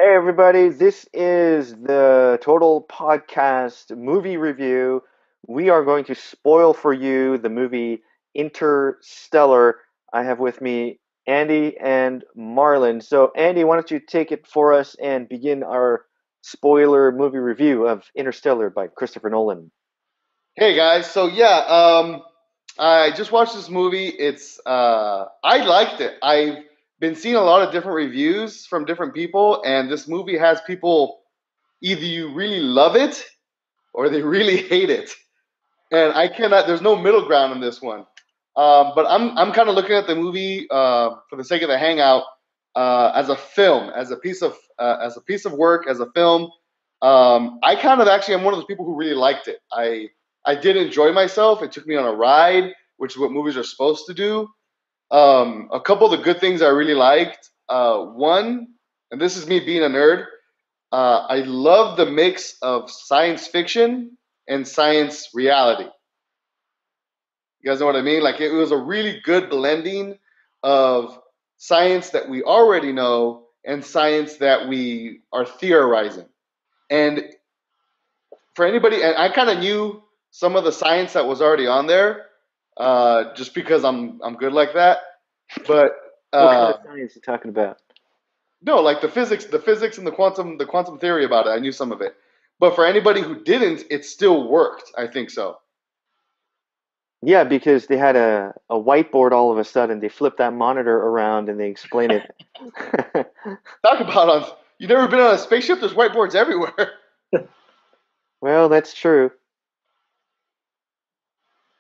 Hey everybody, this is the Total Podcast movie review. We are going to spoil for you the movie Interstellar. I have with me Andy and Marlon. So Andy, why don't you take it for us and begin our spoiler movie review of Interstellar by Christopher Nolan. Hey guys, I just watched this movie. I liked it. I've been seeing a lot of different reviews from different people, and this movie has people either you really love it or they really hate it. And I cannot. There's no middle ground in this one. But I'm kind of looking at the movie for the sake of the hangout as a film, as a piece of work, as a film. I kind of actually am one of those people who really liked it. I did enjoy myself. It took me on a ride, which is what movies are supposed to do. A couple of the good things I really liked. One, and this is me being a nerd. I love the mix of science fiction and science reality. You guys know what I mean? Like it was a really good blending of science that we already know and science that we are theorizing. And for anybody, and I kind of knew some of the science that was already on there, just because I'm good like that. But What kind of uh, science are you talking about? no, like the physics and the quantum theory about it, I knew some of it. But for anybody who didn't, it still worked. I think so. Yeah, because they had a whiteboard all of a sudden. They flip that monitor around and they explain it. Talk about on. You never been on a spaceship? There's whiteboards everywhere. Well, that's true.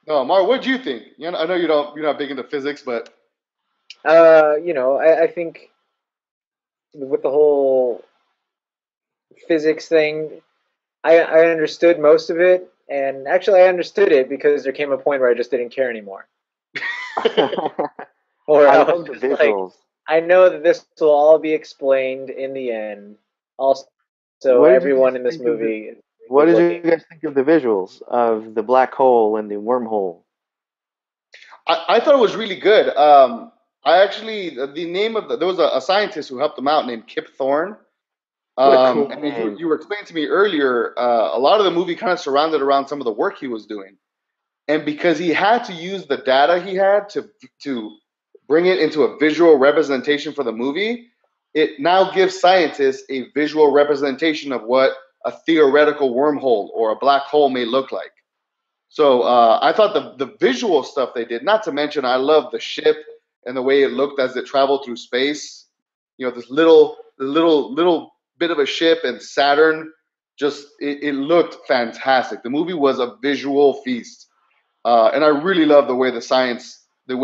No, Mar, what do you think? I know you're not big into physics, but I think with the whole physics thing, I understood most of it, and actually I understood it because there came a point where I just didn't care anymore. Or I I love was the just like, visuals. I know that this will all be explained in the end. Also, What did you guys everyone in this think of the movie is What good did you looking. guys think of the visuals of the black hole and the wormhole? I thought it was really good. I actually the name of there was a scientist who helped them out named Kip Thorne. What a cool And then name. you were explaining to me earlier, a lot of the movie kind of surrounded around some of the work he was doing, and because he had to use the data he had to bring it into a visual representation for the movie, it now gives scientists a visual representation of what a theoretical wormhole or a black hole may look like. So I thought the visual stuff they did, not to mention I love the ship and the way it looked as it traveled through space. This little bit of a ship and Saturn, just it looked fantastic. The movie was a visual feast, and I really love the way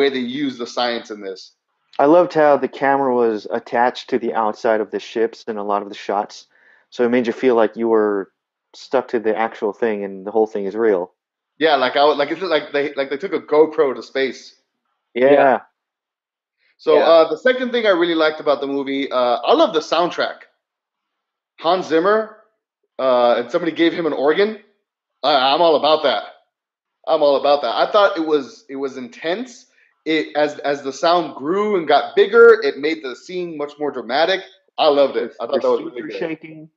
they use the science in this. I loved how the camera was attached to the outside of the ships in a lot of the shots, so it made you feel like you were stuck to the actual thing and the whole thing is real. Yeah, like it's like they took a GoPro to space. Yeah, Yeah, So yeah. the second thing I really liked about the movie, I love the soundtrack. Hans Zimmer, and somebody gave him an organ. I'm all about that. I'm all about that. I thought it was intense. It as the sound grew and got bigger, it made the scene much more dramatic. I loved it. I the thought that was seats really are good. shaking.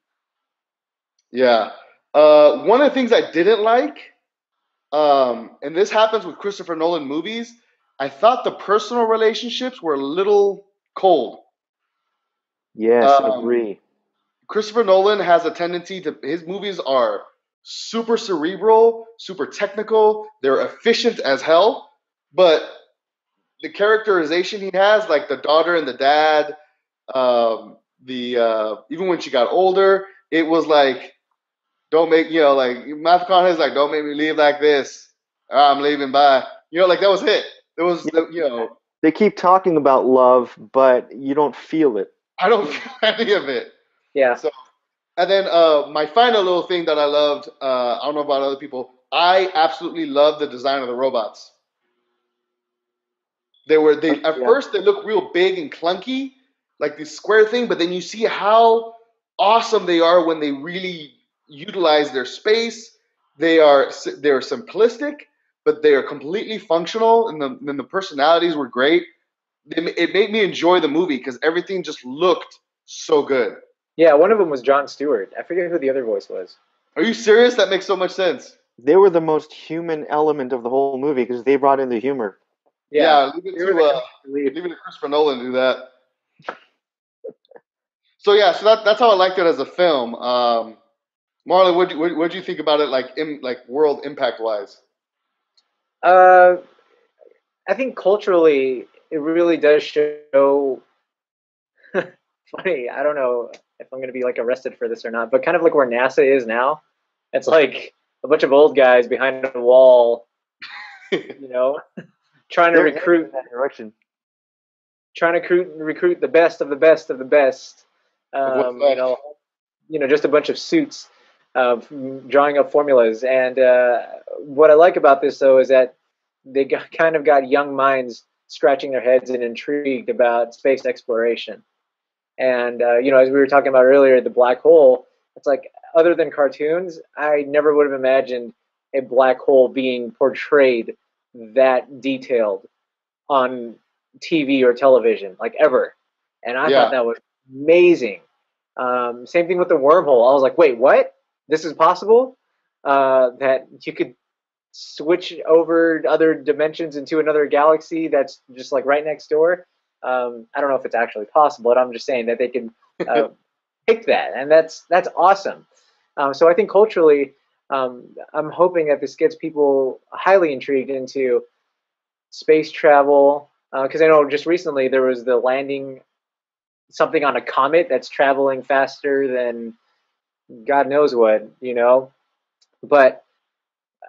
Yeah. One of the things I didn't like, and this happens with Christopher Nolan movies, I thought the personal relationships were a little cold. Yes, Um, agree. Christopher Nolan has a tendency to his movies are super cerebral, super technical. They're efficient as hell, but the characterization he has, like the daughter and the dad, the even when she got older, it was like don't make like Matthew McConaughey's like don't make me leave like this. I'm leaving. Bye. Like that was it. There was Yeah, the. they keep talking about love, but you don't feel it. I don't feel any of it. Yeah. So and then my final little thing that I loved, I don't know about other people, I absolutely love the design of the robots. They at Yeah. first they look real big and clunky, like this square thing, but then you see how awesome they are when they really utilize their space. They're simplistic, but they are completely functional, and the personalities were great. It made me enjoy the movie because everything just looked so good. Yeah, one of them was Jon Stewart. I forget who the other voice was. Are you serious? That makes so much sense. They were the most human element of the whole movie because they brought in the humor. Yeah, Yeah, they were the comic relief. leave it to Christopher Nolan to do that. So yeah, so that's how I liked it as a film. Marlon, what you think about it, like world impact wise? Uh, I think culturally, it really does show. Funny, I don't know if I'm going to be like arrested for this or not, but kind of like where NASA is now. It's like a bunch of old guys behind a wall, you know, trying to They're heading in recruit, that direction. recruit the best of the best of the best. Of what's You left? know, just a bunch of suits drawing up formulas. And what I like about this, though, is that kind of got young minds scratching their heads and intrigued about space exploration. And as we were talking about earlier, the black hole. It's like, other than cartoons, I never would have imagined a black hole being portrayed that detailed on TV or television, like ever. And I thought Yeah, that was amazing. Same thing with the wormhole. I was like, wait, what? This is possible? That you could switch over other dimensions into another galaxy that's just like right next door. I don't know if it's actually possible, but I'm just saying that they can uh, pick that, and that's awesome. So I think culturally, I'm hoping that this gets people highly intrigued into space travel, because I know just recently there was the landing something on a comet that's traveling faster than God knows what, but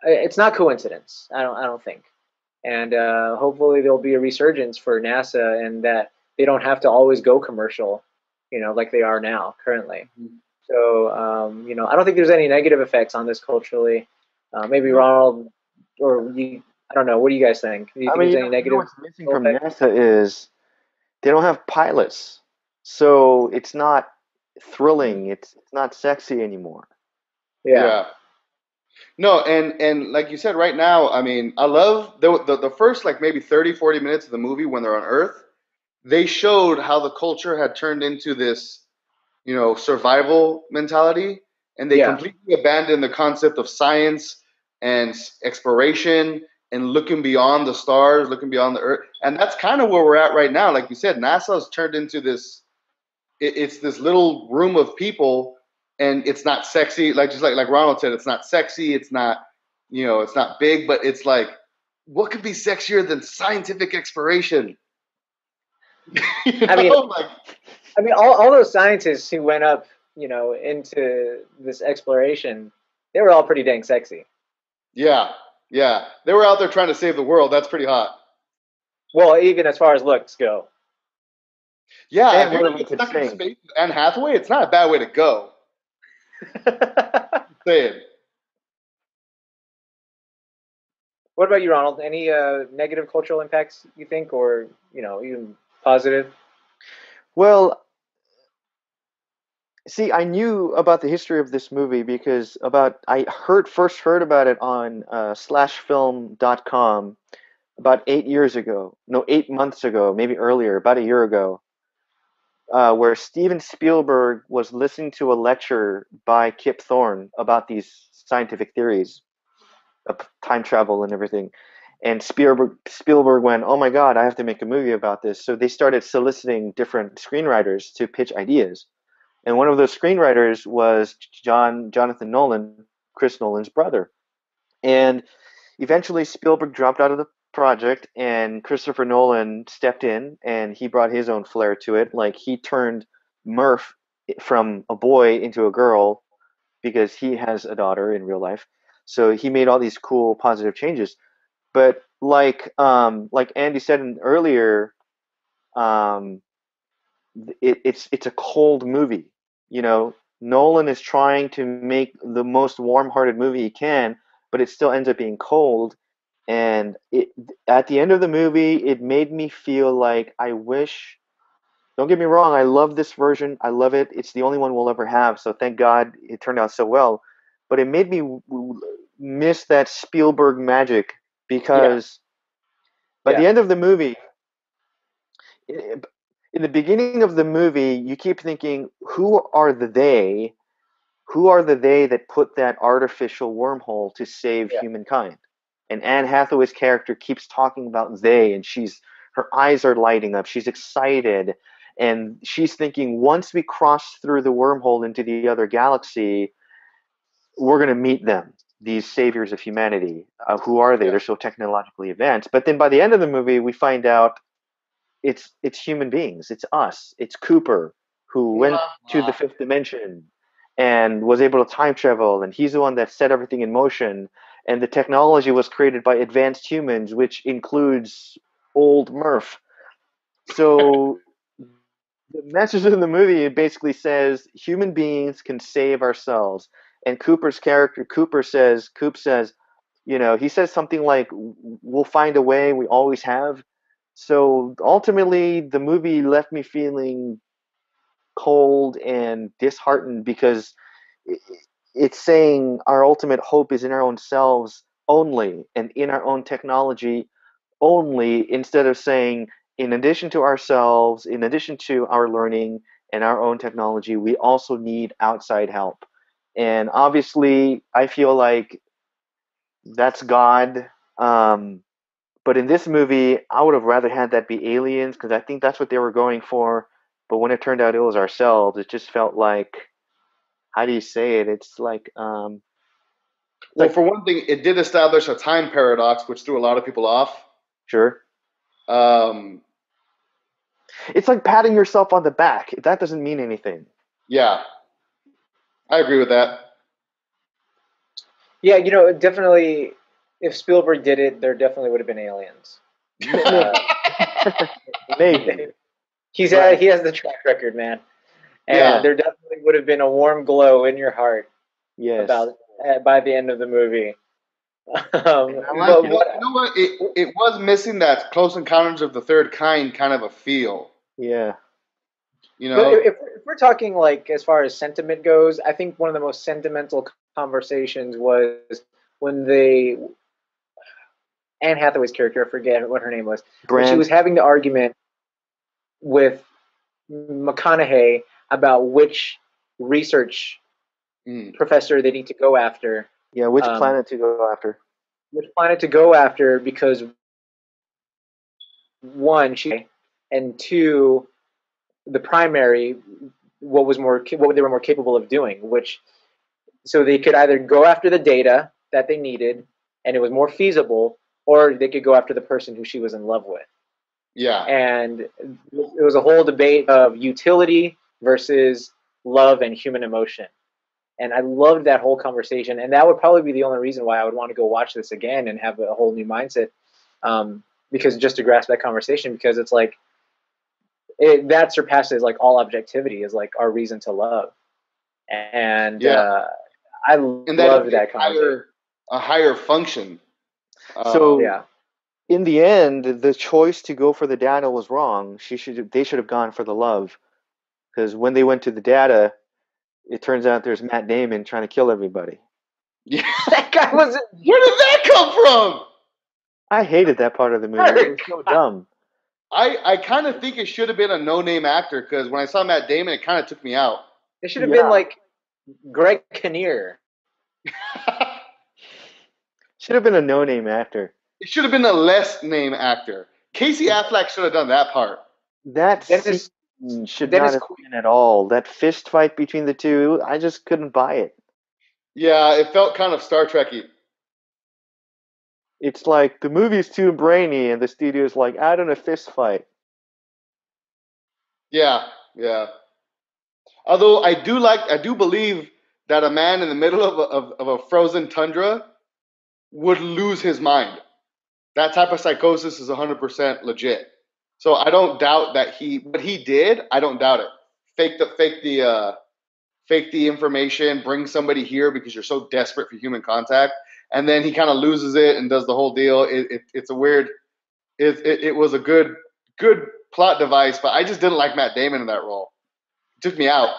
it's not coincidence. I don't think. And hopefully there'll be a resurgence for NASA, and that they don't have to always go commercial, like they are now currently. So I don't think there's any negative effects on this culturally. Maybe Ronald or you, I don't know. What do you guys think? Do you I think mean, there's any you know negative what's missing from effects? NASA is they don't have pilots, so it's not thrilling. It's not sexy anymore. Yeah, yeah. No, and like you said, right now, I mean, I love the first like maybe 30, 40 minutes of the movie when they're on Earth. They showed how the culture had turned into this, survival mentality, and they yeah, completely abandoned the concept of science and exploration and looking beyond the stars, looking beyond the Earth. And that's kind of where we're at right now. Like you said, NASA's turned into this. It's this little room of people, and it's not sexy. Like just like Ronald said, it's not sexy. It's not, it's not big, but it's like, what could be sexier than scientific exploration? I mean, Like all those scientists who went up, into this exploration, they were all pretty dang sexy. yeah, yeah. They were out there trying to save the world. That's pretty hot. Well, even as far as looks go. Yeah, if And you're one of gonna them get could stuck in sing. space with Anne Hathaway, it's not a bad way to go. Say it. What about you, Ronald? Any negative cultural impacts you think, or even positive? Well, see, I knew about the history of this movie because I first heard about it on slashfilm.com about 8 years ago. No, 8 months ago, maybe earlier, about a year ago, where Steven Spielberg was listening to a lecture by Kip Thorne about these scientific theories of time travel and everything. And Spielberg went, "Oh my God, I have to make a movie about this." So they started soliciting different screenwriters to pitch ideas. And one of those screenwriters was Jonathan Nolan, Chris Nolan's brother. And eventually Spielberg dropped out of the project and Christopher Nolan stepped in and he brought his own flair to it. Like he turned Murph from a boy into a girl because he has a daughter in real life. So he made all these cool positive changes. But like Andy said earlier, um, it's a cold movie. You know, Nolan is trying to make the most warm-hearted movie he can, but it still ends up being cold. And at the end of the movie, it made me feel like I wish. Don't get me wrong, I love this version. I love it. It's the only one we'll ever have. So thank God it turned out so well. But it made me miss that Spielberg magic Yeah, because by yeah, the end of the movie, it, in the beginning of the movie, you keep thinking, who are the they? Who are the they that put that artificial wormhole to save Yeah. humankind? And Anne Hathaway's character keeps talking about they, and her eyes are lighting up. She's excited, and she's thinking, once we cross through the wormhole into the other galaxy, we're going to meet them, these saviors of humanity. Who are they? Yeah. They're so technologically advanced. But then by the end of the movie, we find out it's human beings. It's us. It's Cooper who went to the fifth dimension and was able to time travel, and he's the one that set everything in motion. And the technology was created by advanced humans, which includes old Murph. So the message of the movie basically says human beings can save ourselves. And Cooper's character, Coop says, he says something like, we'll find a way, we always have. So ultimately, the movie left me feeling cold and disheartened because it's saying our ultimate hope is in our own selves only and in our own technology only, instead of saying, in addition to ourselves, in addition to our learning and our own technology, we also need outside help. And obviously, I feel like that's God. But in this movie, I would have rather had that be aliens because I think that's what they were going for. But when it turned out it was ourselves, it just felt like, how do you say it? It's like, Well, for one thing, it did establish a time paradox, which threw a lot of people off. sure. Um, It's like patting yourself on the back. That doesn't mean anything. yeah, I agree with that. Yeah, definitely. If Spielberg did it, there definitely would have been aliens. Maybe. He Right. has the track record, man, and Yeah. there definitely would have been a warm glow in your heart Yes. about by the end of the movie. I But like You know what? It was missing that Close Encounters of the Third Kind kind of a feel. Yeah. You But know? if we're talking like as far as sentiment goes, I think one of the most sentimental conversations was when Anne Hathaway's character, I forget what her name was, when she Brand. was having the argument with McConaughey about which research Mm. professor they need to go after, Yeah, which planet to go after? which planet to go after, because one, and two, the primary, what they were more capable of doing, which so they could either go after the data that they needed and it was more feasible, or they could go after the person who she was in love with. Yeah. And it was a whole debate of utility versus love and human emotion. And I loved that whole conversation. And that would probably be the only reason why I would want to go watch this again and have a whole new mindset. Because just to grasp that conversation, because it's like, that surpasses like all objectivity, is like our reason to love. And Yeah. I And love that conversation. a higher function. So Yeah. in the end, the choice to go for the data was wrong. They should have gone for the love, because when they went to the data, it turns out there's Matt Damon trying to kill everybody. Yeah. That guy was Where did that come from? I hated that part of the movie. It was so dumb. I kind of think it should have been a no-name actor, because when I saw Matt Damon, it kind of took me out. It should have Yeah. been like Greg Kinnear. Should have been a no-name actor. It should have been a less name actor. Casey Affleck should have done that part. That Dennis- scene should Dennis not have been at all. That fist fight between the two, I just couldn't buy it. Yeah, it felt kind of Star Trek-y. It's like the movie's too brainy, and the studio's like, add in a fist fight. Yeah, yeah. Although I do believe that a man in the middle of a frozen tundra would lose his mind. That type of psychosis is 100% legit. So I don't doubt that what he did. I don't doubt it. Fake the information. Bring somebody here because you're so desperate for human contact, and then he kind of loses it and does the whole deal. It's a weird. It was a good plot device, but I just didn't like Matt Damon in that role. It took me out.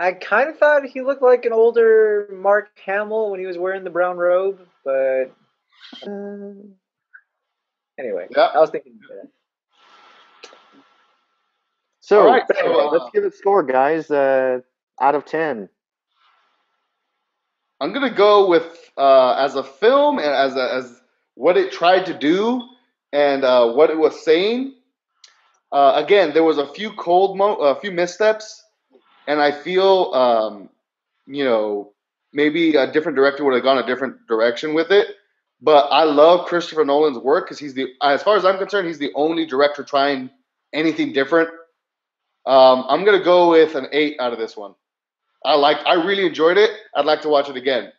I kind of thought he looked like an older Mark Hamill when he was wearing the brown robe, but anyway, Yeah. I was thinking of that. All right, So so let's give it a score, guys. Out of 10. I'm gonna go with as a film and as what it tried to do and what it was saying. Again, there was a few a few missteps, and I feel you know, maybe a different director would have gone a different direction with it. But I love Christopher Nolan's work because as far as I'm concerned, he's the only director trying anything different. I'm gonna go with an 8 out of this one. I really enjoyed it. I'd like to watch it again.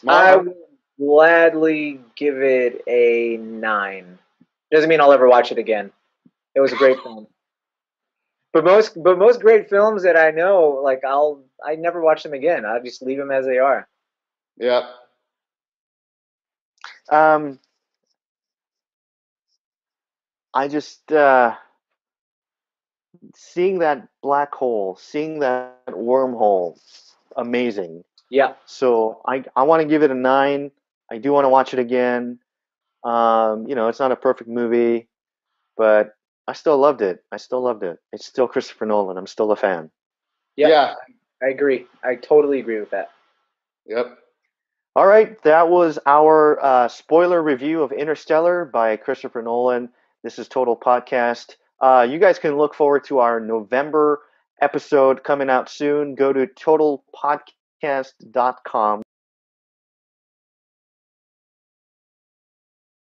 I Mark? would gladly give it a 9. Doesn't mean I'll ever watch it again. It was a great film. But most great films that I know, like I never watch them again. I just leave them as they are. Yeah. Um, I just seeing that black hole, seeing that wormhole, amazing. Yeah. So I want to give it a 9. I do want to watch it again. It's not a perfect movie, but I still loved it. I still loved it. It's still Christopher Nolan. I'm still a fan. Yep. Yeah. I agree. I totally agree with that. Yep. All right, that was our spoiler review of Interstellar by Christopher Nolan. This is Total Podcast. You guys can look forward to our November episode coming out soon. Go to totalpodcast.com.